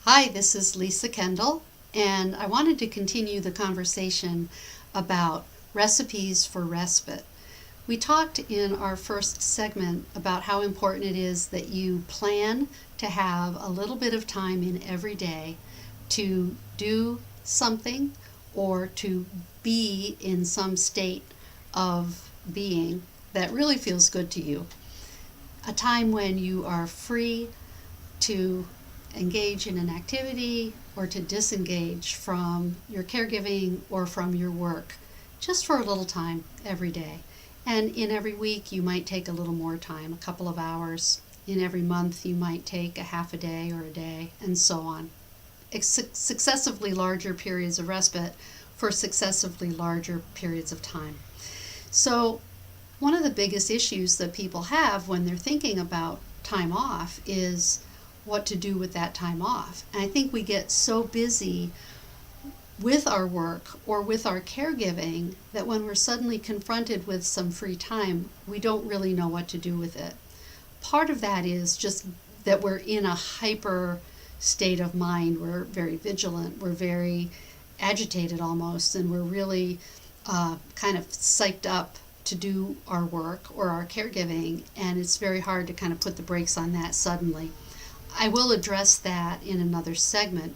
Hi, this is Lisa Kendall, and I wanted to continue the conversation about recipes for respite. We talked in our first segment about how important it is that you plan to have a little bit of time in every day to do something or to be in some state of being that really feels good to you. A time when you are free to engage in an activity or to disengage from your caregiving or from your work just for a little time every day. And in every week, you might take a little more time, a couple of hours. In every month, you might take a half a day or a day, and so on. Successively larger periods of respite for successively larger periods of time. So, one of the biggest issues that people have when they're thinking about time off is what to do with that time off. And I think we get so busy with our work or with our caregiving that when we're suddenly confronted with some free time, we don't really know what to do with it. Part of that is just that we're in a hyper state of mind. We're very vigilant, we're very agitated almost, and we're really kind of psyched up to do our work or our caregiving, and it's very hard to kind of put the brakes on that suddenly. I will address that in another segment,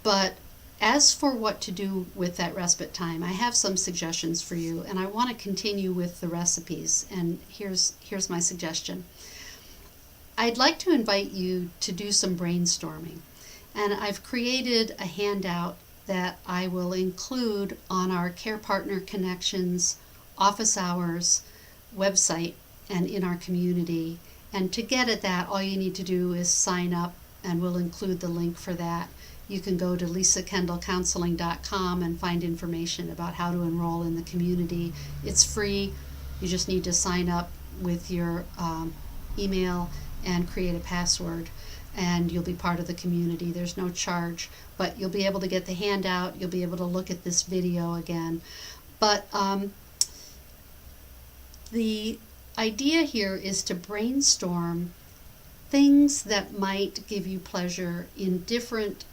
but as for what to do with that respite time, I have some suggestions for you, and I want to continue with the recipes, and here's my suggestion. I'd like to invite you to do some brainstorming, and I've created a handout that I will include on our Care Partner Connections office hours website and in our community. And to get at that, all you need to do is sign up, and we'll include the link for that. You can go to lisakendallcounseling.com and find information about how to enroll in the community. It's free. You just need to sign up with your email and create a password, and you'll be part of the community. There's no charge, but you'll be able to get the handout. You'll be able to look at this video again. But the idea here is to brainstorm things that might give you pleasure in different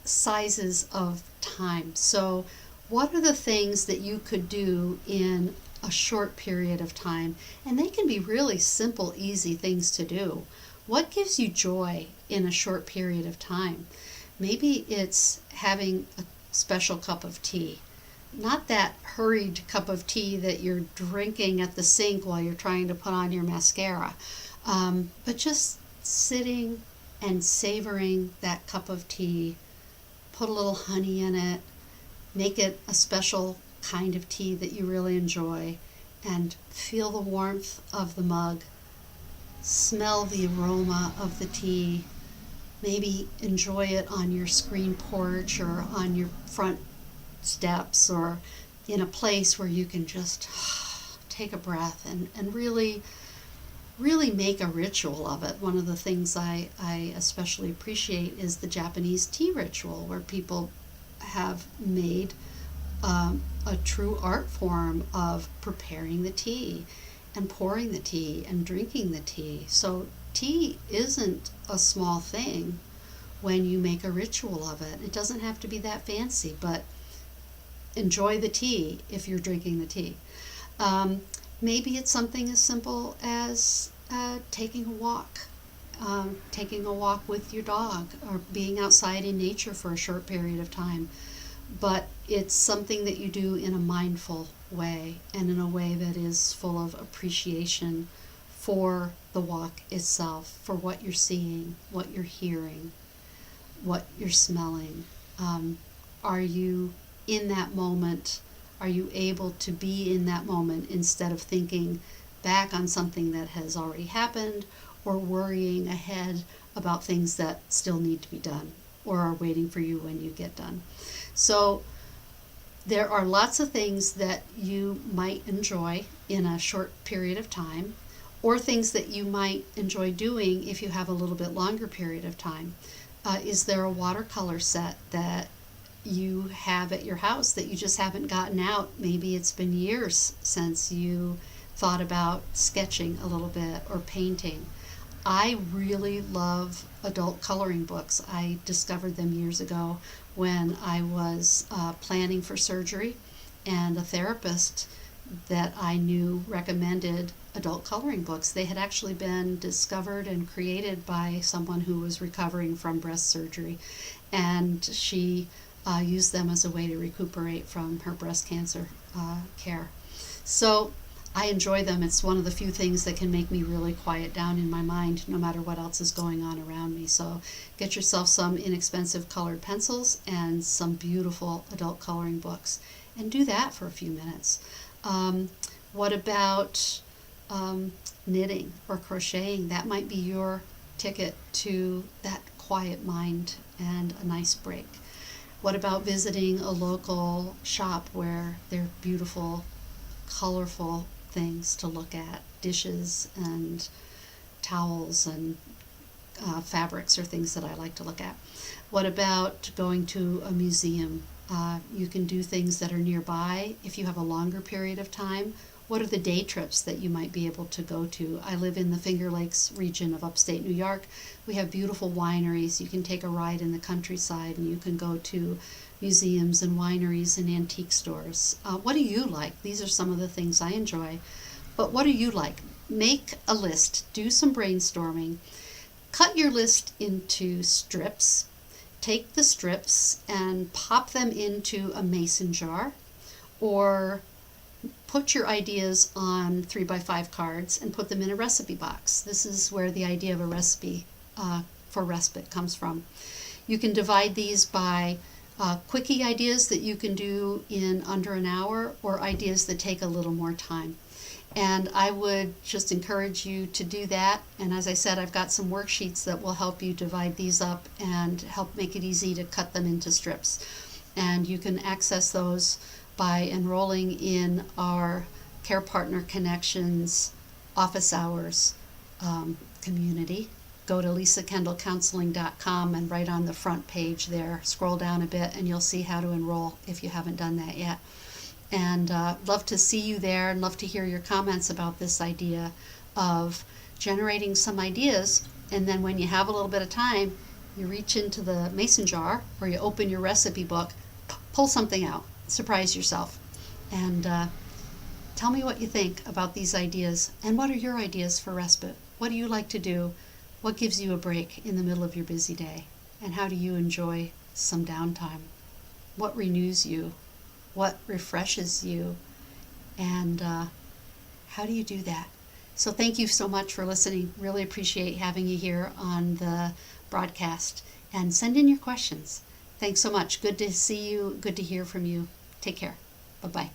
sizes of time. So what are the things that you could do in a short period of time? And they can be really simple, easy things to do. What gives you joy in a short period of time? Maybe it's having a special cup of tea. Not that hurried cup of tea that you're drinking at the sink while you're trying to put on your mascara, but just sitting and savoring that cup of tea. Put a little honey in it, make it a special kind of tea that you really enjoy, and feel the warmth of the mug, smell the aroma of the tea, maybe enjoy it on your screen porch or on your front steps or in a place where you can just take a breath and really make a ritual of it. One of the things I especially appreciate is the Japanese tea ritual, where people have made a true art form of preparing the tea and pouring the tea and drinking the tea. So tea isn't a small thing when you make a ritual of it. It doesn't have to be that fancy, but enjoy the tea if you're drinking the tea. Maybe it's something as simple as taking a walk with your dog, or being outside in nature for a short period of time. But it's something that you do in a mindful way and in a way that is full of appreciation for the walk itself, for what you're seeing, what you're hearing, what you're smelling. Are you in that moment? Are you able to be in that moment instead of thinking back on something that has already happened or worrying ahead about things that still need to be done or are waiting for you when you get done? So there are lots of things that you might enjoy in a short period of time, or things that you might enjoy doing if you have a little bit longer period of time. Is there a watercolor set that you have at your house that you just haven't gotten out? Maybe it's been years since you thought about sketching a little bit or painting. I really love adult coloring books. I discovered them years ago when I was planning for surgery, and a therapist that I knew recommended adult coloring books. They had actually been discovered and created by someone who was recovering from breast surgery, and she used them as a way to recuperate from her breast cancer care. So I enjoy them. It's one of the few things that can make me really quiet down in my mind no matter what else is going on around me. So get yourself some inexpensive colored pencils and some beautiful adult coloring books, and do that for a few minutes. What about knitting or crocheting? That might be your ticket to that quiet mind and a nice break. What about visiting a local shop where there are beautiful, colorful things to look at, dishes and towels and fabrics are things that I like to look at. What about going to a museum? You can do things that are nearby if you have a longer period of time. What are the day trips that you might be able to go to? I live in the Finger Lakes region of upstate New York. We have beautiful wineries. You can take a ride in the countryside, and you can go to museums and wineries and antique stores. What do you like? These are some of the things I enjoy. But what do you like? Make a list. Do some brainstorming. Cut your list into strips. Take the strips and pop them into a mason jar, or put your ideas on 3x5 cards and put them in a recipe box. This is where the idea of a recipe for respite comes from. You can divide these by quickie ideas that you can do in under an hour, or ideas that take a little more time. And I would just encourage you to do that. And as I said, I've got some worksheets that will help you divide these up and help make it easy to cut them into strips. And you can access those by enrolling in our Care Partner Connections office hours community. Go to lisakendallcounseling.com, and right on the front page there, scroll down a bit and you'll see how to enroll if you haven't done that yet. And love to see you there, and love to hear your comments about this idea of generating some ideas, and then when you have a little bit of time, you reach into the mason jar or you open your recipe book, pull something out, surprise yourself, and tell me what you think about these ideas, and what are your ideas for respite? What do you like to do? What gives you a break in the middle of your busy day? And how do you enjoy some downtime? What renews you? What refreshes you? And how do you do that? So thank you so much for listening. Really appreciate having you here on the broadcast. And send in your questions. Thanks so much. Good to see you. Good to hear from you. Take care. Bye-bye.